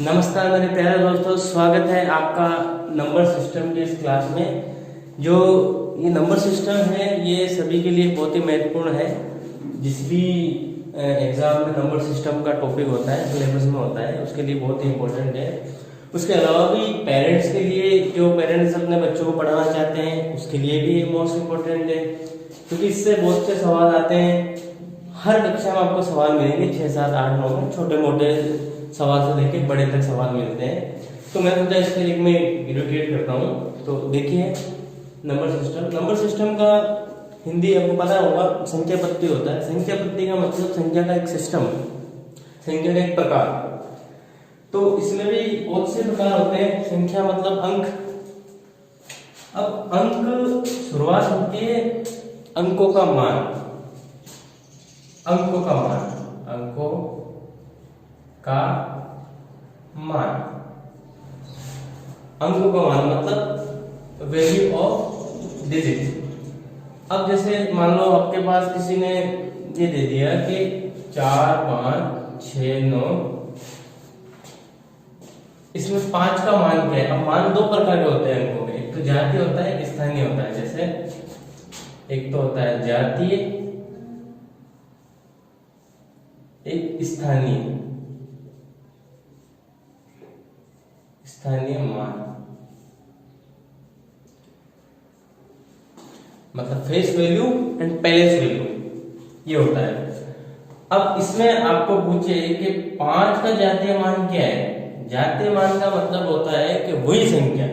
नमस्कार मेरे प्यारे दोस्तों, स्वागत है आपका नंबर सिस्टम की इस क्लास में। जो ये नंबर सिस्टम है ये सभी के लिए बहुत ही महत्वपूर्ण है। जिस भी एग्जाम में नंबर सिस्टम का टॉपिक होता है, सिलेबस में होता है, उसके लिए बहुत ही इम्पोर्टेंट है। उसके अलावा भी पेरेंट्स के लिए, जो पेरेंट्स अपने बच्चों को पढ़ाना चाहते हैं उसके लिए भी ये मोस्ट इम्पोर्टेंट है, क्योंकि इससे बहुत से सवाल आते हैं। हर कक्षा में आपको सवाल मिलेंगे, 6, 7, 8, 9 में छोटे मोटे सवाल से लेके बड़े तक सवाल मिलते हैं। तो मैं सोचा इसके लिए मैं वीडियो क्रिएट करता हूँ। तो देखिए, नंबर सिस्टम का हिंदी आपको पता होगा, संख्या पत्ती होता है। संख्या पत्ती का मतलब संख्या का एक सिस्टम, संख्या का एक प्रकार। तो इसमें भी बहुत से प्रकार होते हैं। संख्या मतलब अंक। अब अंक शुरुआत होती है अंकों का मान, अंकों का मान, अंकों का मान, अंकों का मान मतलब वैल्यू ऑफ डिजिट। अब जैसे मान लो आपके पास किसी ने ये दे दिया कि 4, 5, 6, 9, इसमें 5 का मान क्या है। अब मान दो प्रकार के होते हैं अंकों के, एक तो जातीय होता है, एक स्थानीय होता है। जैसे एक तो होता है जातीय, एक स्थानीय, स्थानीय मान मतलब face value and palace value, ये होता है। अब इसमें आपको पूछे कि 5 का जातीय मान क्या है। जातीय मान का मतलब होता है कि वही संख्या।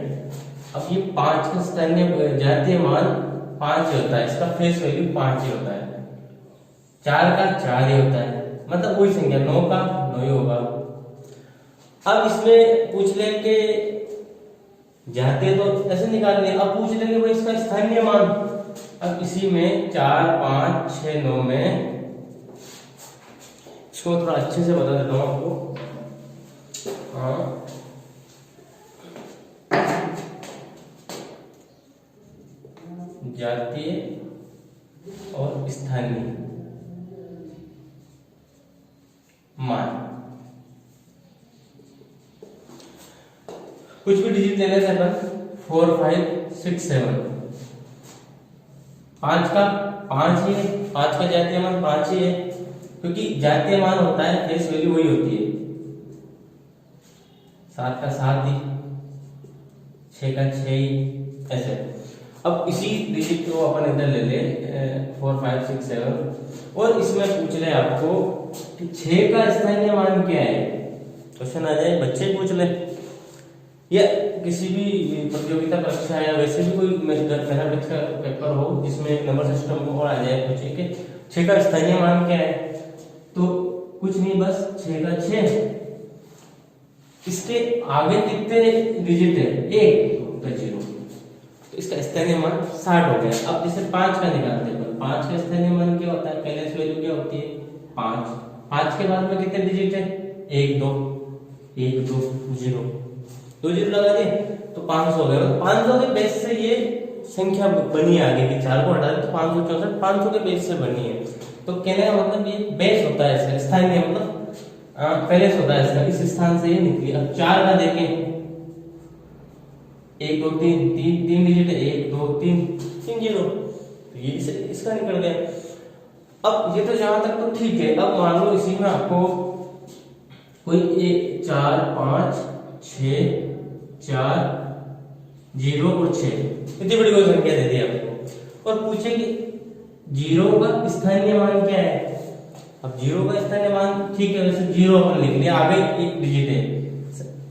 अब ये 5 का स्थानीय जातीय मान 5 ही होता है, इसका फेस वैल्यू 5 ही होता है। 4 का 4 ही होता है, मतलब वही संख्या। 9 का 9 ही होगा। अब इसमें पूछ ले कि जाते तो ऐसे निकाल ले, अब पूछ ले कि भाई इसका स्थानीय मान। अब इसी में 4, 5, 6, 9 में इसको थोड़ा अच्छे से बता देता हूं आपको। हाँ, जातीय और स्थानीय मान, कुछ भी डिजिट ले लेते हैं अपन। 4, 5, 6, 7, 5 का 5 ही है, 5 का जातीय मान 5 ही है, क्योंकि जातीय मान होता है, फेस वैल्यू वही होती है। 7 का 7 ही, 6 का 6 ही, ऐसे। अब इसी डिजिट को अपन इधर ले ले 4, 5, 6, 7, और इसमें पूछ ले आपको कि 6 का स्थानीय मान क्या है। क्वेश्चन आ जाए, बच्चे पूछ ले, या किसी भी प्रतियोगिता परीक्षा या वैसे भी कोई मैथमेटिक्स का पेपर हो जिसमें नंबर सिस्टम को आ जाए, पूछे कि 6 का स्थानीय मान क्या है, तो कुछ नहीं, बस 6 का 6। इसके आगे कितने डिजिट है, 1, 2 का 0, तो इसका स्थानीय मान 60 हो गया। अब जैसे 5 का निकालते हैं, 5 का स्थानीय मान क्या होता है, पहले वैल्यू क्या होती है 5। 5 के बाद में कितने डिजिट है, 1, 2, 1, 2, 0, 2 जीरो लगा दिए तो 500 हो गया। 500 के बेस से ये संख्या बनी है। आगे की 4 को हटा दें तो 564, 500 के बेस से बनी है। तो कहने का मतलब ये बेस होता है इसका, स्थानीय मतलब पैलेस होता है इसका, इस स्थान से ये निकली। अब 4 का देखें, 1, 2, 3, 3 डिजिट है, 1, 2, 3, 3 जीरो, तो ये इसका निकल गया। अब ये तो जहां तक तो ठीक है। अब मान लो इसी में आपको कोई 1, 4, 5, 6, 4, 0 और 6 इतनी बड़ी कोई संख्या दे दी आपको, और पूछे कि 0 का स्थानीय मान क्या है। अब 0 का स्थानीय मान, ठीक है, वैसे 0 अपन लिख लिया, आगे एक डिजिट है,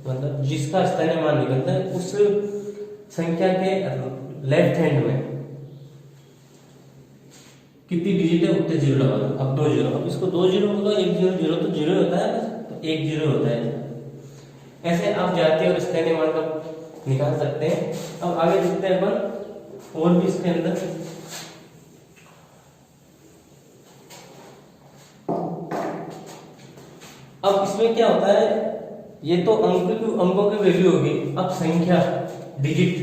मतलब जिसका स्थानीय मान निकलता है उस संख्या के लेफ्ट हैंड में कितनी डिजिट है उतने 0 लगा दो। अब 2 0, अब इसको 2 0 होगा, 1 0 0 तो 0 होता है, तो 1 0 होता है। ऐसे आप जातीय और स्थानीय मान का निकाल सकते हैं। अब आगे देखते हैं अपन और भी इसके अंदर। अब इसमें क्या होता है, ये तो अंकों की वैल्यू होगी। अब संख्या, डिजिट।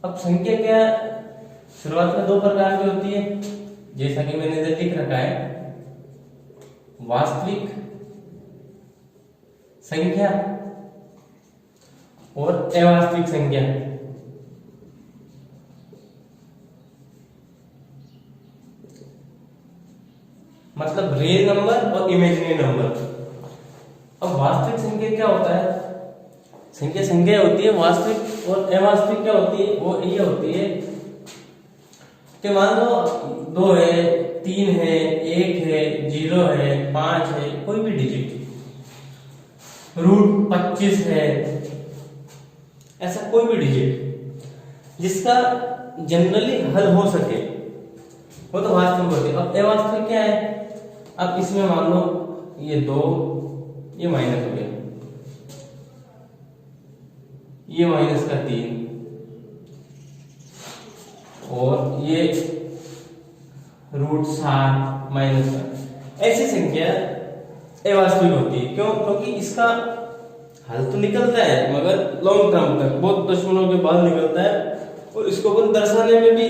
अब संख्या क्या, शुरुआत में 2 प्रकार की होती है, जैसा कि मैंने इधर लिख रखा है, वास्तविक संख्या और अवास्तविक संख्या। मतलब रियल नंबर और इमेजिनरी नंबर। अब वास्तविक संख्या क्या होता है? संख्या संख्या होती है, वास्तविक और अवास्तविक क्या होती है? वो ये होती है कि मान लो 2 है, 3 है, 1 है, 0 है, 5 है, कोई भी डिजिट, रूट 25 है, ऐसा कोई भी डिजिट जिसका जनरली हल हो सके, वो तो वास्तविक होती है। अब अवास्तविक क्या है? अब इसमें मान लो ये 2, ये माइनस हो गया, ये माइनस का 3 और ये रूट 7 माइनस का, ऐसी संख्या अवास्तविक होती है। क्यों? क्योंकि इसका हल तो निकलता है मगर लॉन्ग टर्म तक, बहुत दशमलव के बाद निकलता है और इसको अपन दर्शाने में भी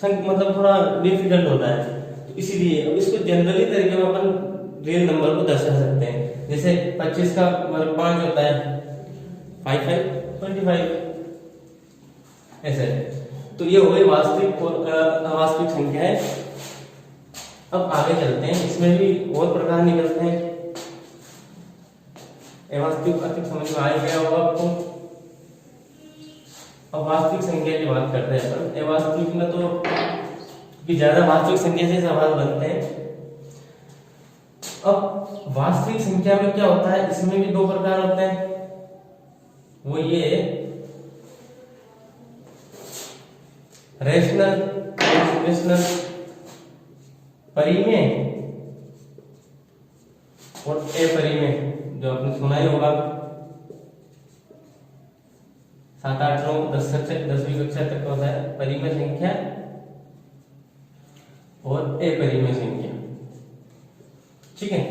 मतलब थोड़ा डिफिकल्ट होता है। तो इसीलिए अब इसको जनरली तरीके में अपन रियल नंबर को दर्शा सकते हैं। जैसे 25 का मतलब 5 होता है 5 5 25, ऐसे। तो ये हो गई वास्तविक और अवास्तविक संख्याएं। अब आगे चलते हैं, इसमें भी और प्रकार निकलते हैं। अवास्तविक वास्तविक समझ में आ गया होगा आपको। अब वास्तविक संख्या की बात करते हैं अपन। अवास्तविक में तो कि ज्यादा वास्तविक संख्या से सवाल बनते हैं। अब वास्तविक संख्या में क्या होता है? इसमें भी 2 प्रकार होते हैं। वो ये रेशनल रेशनल परिमेय और अपरिमेय, जो आपने सुना ही होगा 7 8 9 10 10वीं कक्षा तक होता है परिमेय संख्या और अपरिमेय संख्या। ठीक है।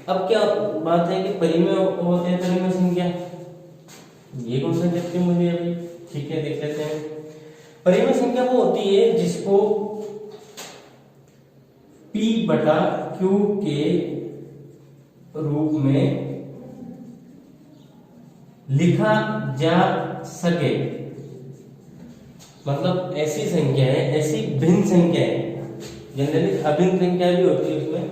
अब क्या बात है कि परिमेय होते हैं परिमेय संख्या, ये कौन सा देखते हैं मुझे अभी। ठीक है, देख लेते हैं। परिमेय संख्या वो होती है जिसको P बटा Q के रूप में लिखा जा सके। मतलब ऐसी संख्या है, ऐसी भिन्न संख्या है, जनरली अभिन्न संख्या भी होती है उसमें,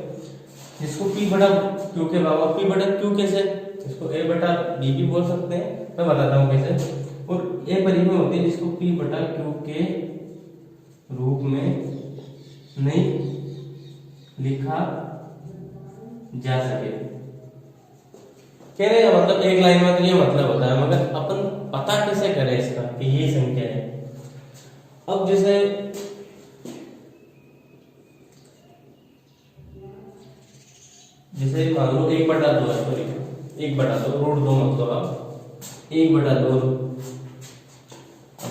जिसको P बटा Q के बराबर। P बटा Q कैसे? इसको A बटा B भी बोल सकते हैं, मैं बताता हूँ कैसे। और A परिमेय होती है जिसको P बटा Q के रूप में नहीं लिखा जा सके। कहने का मतलब एक लाइन में तो ये मतलब होता है, मगर अपन पता कैसे करें इसका कि ये संख्या है। अब जैसे मान लो 1/2 है, सॉरी 1/2 रूट 2 मतलब आप 1/2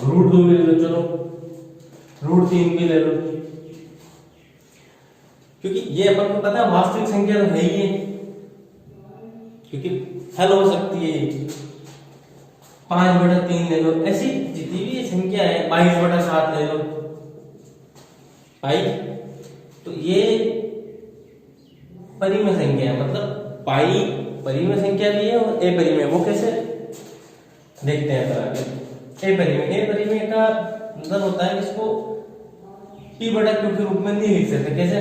रूट 2 भी ले लो, चलो रूट 3 भी ले लो, क्योंकि ये अपन को पता है वास्तविक संख्या तो है ही है, क्योंकि हल हो सकती है। 5/3 ले लो, ऐसी जितनी भी संख्या है 22/7 ले लो पाई, तो ये परिमेय संख्या है। मतलब पाई परिमेय संख्या भी है और अपरिमेय, वो कैसे देखते हैं फिर आगे। अपरिमेय का मतलब होता है इसको P बटा Q के रूप में नहीं लिख सकते। कैसे?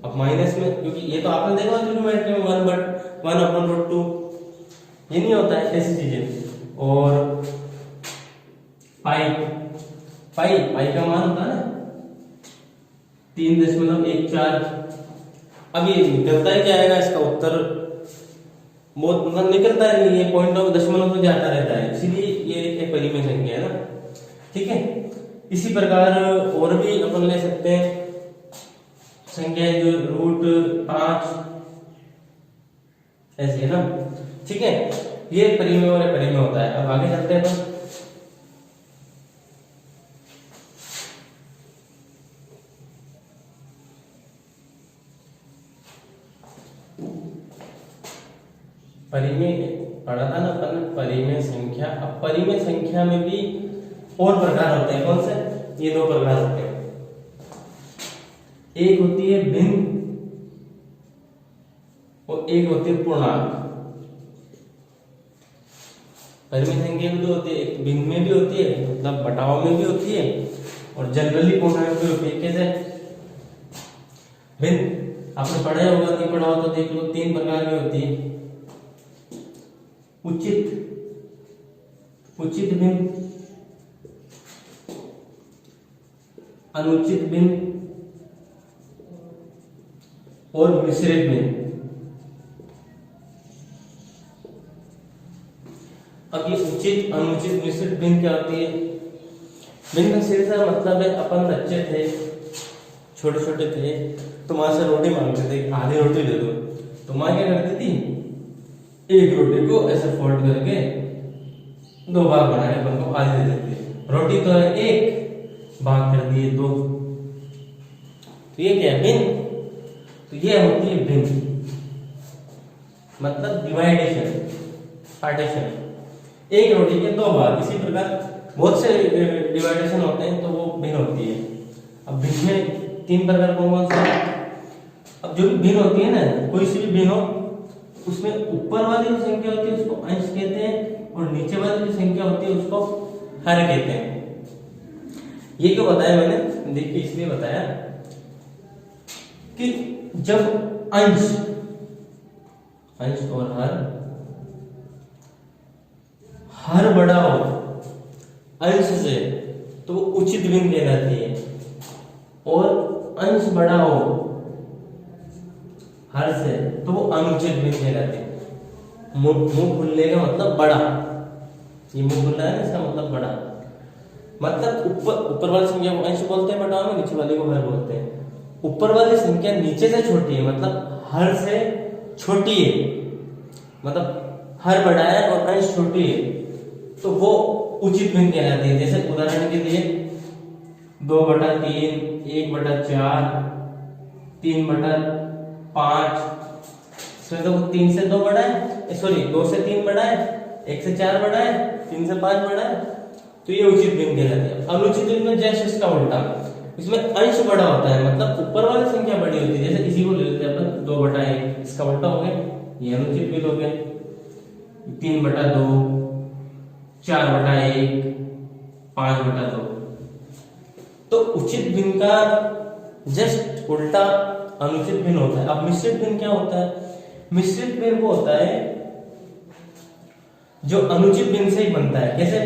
अब माइनस में, क्योंकि ये तो आपने देखा ट्रिग्नोमेट्री में 1/√2 ये नहीं होता है, ऐसी चीजें। और पाई का मान होता है ना 3.14। अब ये निकलता है क्या आएगा इसका उत्तर? बहुत मतलब निकलता है नहीं, ये पॉइंट ऑफ दशमलव में जाता रहता है, इसीलिए ये एक परिमेय संख्या है ना। ठीक है। इसी प्रकार और भी अपन ले सकते हैं संख्या जो √5 ऐसे है ना। ठीक है, ये परिमेय और अपरिमेय होता है। अब आगे चलते हैं तो परिमेय पढ़ा था ना अपन, परिमेय संख्या। अब परिमेय संख्या में भी और प्रकार होते हैं। कौन से? ये 2 प्रकार होते हैं। एक होती है भिन्न और एक होती है पूर्णांक। परिमेय संख्या भी दो होती है, एक भिन्न में भी होती है मतलब बटाव में भी होती है और जनरली पूर्णांक भी होती है। कैसे? भिन्न आपने पढ़ा होगा, नहीं पढ़ा हो तो देख लो, 3 प्रकार की होती है। उचित भिन्न, अनुचित भिन्न और मिश्रित भिन्न। अब ये उचित, अनुचित, मिश्रित भिन्न क्या होती है? भिन्न का सीधा मतलब है अपन बच्चे थे, छोटे छोटे थे, तो माँ से रोटी मांगते थे, आधी रोटी दे दो, तो माँ क्या करती थी? एक रोटी को ऐसे फोल्ड करके 2 भाग बनाए, अपन को आधी दे देती है। रोटी तो है एक, भाग कर दिए 2, तो ये क्या है? भिन्न। तो ये होती है भिन्न, मतलब डिवाइडेशन, पार्टीशन। एक रोटी के 2 भाग। इसी प्रकार बहुत से डिवाइडेशन होते हैं, तो वो भिन्न होती है। अब भिन्न में 3 प्रकार कौन से? अब जो भी भिन्न होती है ना, कोई सी भी भिन्न हो, उसमें ऊपर वाली जो संख्या होती है उसको अंश कहते हैं और नीचे वाली जो संख्या होती है उसको हर कहते हैं। ये क्यों बताया मैंने? देखिए, इसलिए बताया कि जब अंश और हर बड़ा हो अंश से तो वो उचित भिन्न कहलाती है, और अंश बड़ा हो हर से तो वो अनुचित भिन्न कहलाती है। मुंह खुलने का मतलब बड़ा, ये मुंह खुल रहा है ना, इसका मतलब बड़ा। मतलब ऊपर वाली संख्या को अंश बोलते हैं बटाव में, नीचे वाले को हर बोलते हैं। ऊपर वाली संख्या नीचे से छोटी है, मतलब हर से छोटी है, मतलब हर बड़ा है और अंश छोटी है, तो वो उचित भिन्न कहलाती है। जैसे उदाहरण के लिए 2/3, 1/4, 3/5, इसमें तो 3 से 2 बड़ा है, सॉरी 2 से 3 बड़ा है, 1 से 4 बड़ा है, 3 से 5 बड़ा है, तो ये उचित भिन्न कहलाती है। अनुचित भिन्न में जैसे इसका उल्टा, इसमें अंश बड़ा होता है, मतलब ऊपर वाली संख्या बड़ी होती है। जैसे इसी को ले लेते हैं अपन 2/1, इसका उल्टा हो गया, ये अनुचित भिन्न हो गया। 3/2, 4/1, 5/2, तो उचित भिन्न का जस्ट उल्टा अनुचित भिन्न होता है। अब मिश्रित भिन्न क्या होता है? मिश्रित भिन्न वो होता है जो अनुचित भिन्न से ही बनता है। कैसे?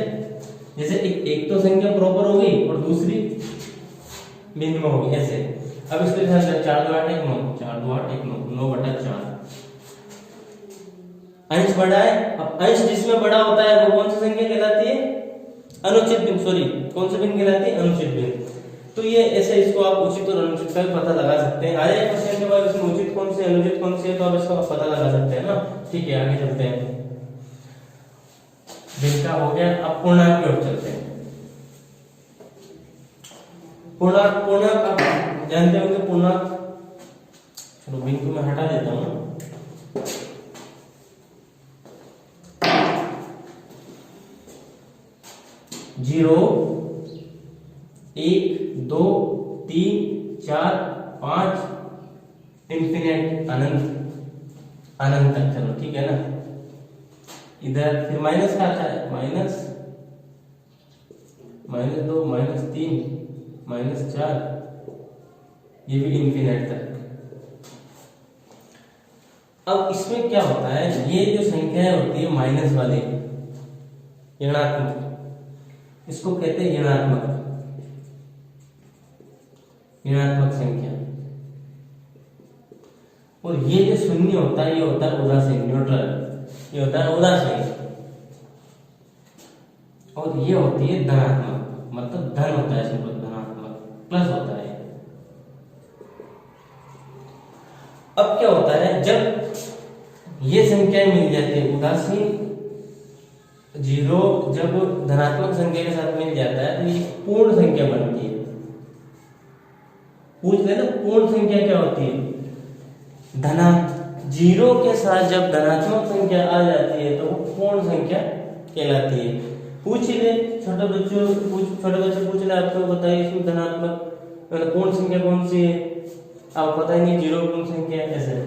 जैसे एक तो संख्या प्रॉपर हो गई और दूसरी भिन्न में हो गई, ऐसे। अब इसके ध्यान से 4 2 8 1 9, 4 2 8 1 9, 9/4 अंश बड़ा है। अब अंश जिसमें बड़ा होता है वो कौन सी संख्या कहलाती है? अनुचित भिन्न, सॉरी कौन सी भिन्न कहलाती है? अनुचित भिन्न। तो ये ऐसे इसको आप उचित और अनुचित का पता लगा सकते हैं। आया क्वेश्चन के बाद इसमें उचित कौन से अनुचित कौन से है, तो आप इसका पता लगा सकते हैं ना। ठीक है, आगे चलते हैं। भिन्न का हो गया, अब पूर्णांक की ओर चलते हैं। पूर्णांक आप जानते होंगे। पूर्णांक, चलो भिन्न को मैं हटा देता हूँ। जीरो, 1 2 3 4 5 इंफिनिट, अनंत, अनंत तक। चलो ठीक है ना। इधर फिर माइनस का आता है, -2, -3, -4, ये भी इंफिनिट तक। अब इसमें क्या होता है, ये जो संख्याएं होती है माइनस वाली, ऋणात्मक, इसको कहते हैं ऋणात्मक संख्या। और ये जो शून्य होता है, ये होता है उदासीन, न्यूट्रल, ये होता है उदासीन। और ये होती है धनात्मक, मतलब धन होता है, इसमें धनात्मक प्लस होता है। अब क्या होता है, जब ये संख्याएं मिल जाती है, उदासीन 0 जब धनात्मक संख्या के साथ मिल जाता है तो ये पूर्ण संख्या बनती है। पूछ लेना पूर्ण संख्या क्या होती है? 0 के साथ जब धनात्मक संख्या आ जाती है तो वो पूर्ण संख्या कहलाती है। पूछ ले छोटे बच्चे पूछ ले, आपको बताइए इसमें धनात्मक पूर्ण संख्या कौन सी है? आपको पता ही नहीं, 0 पूर्ण संख्या कैसे है?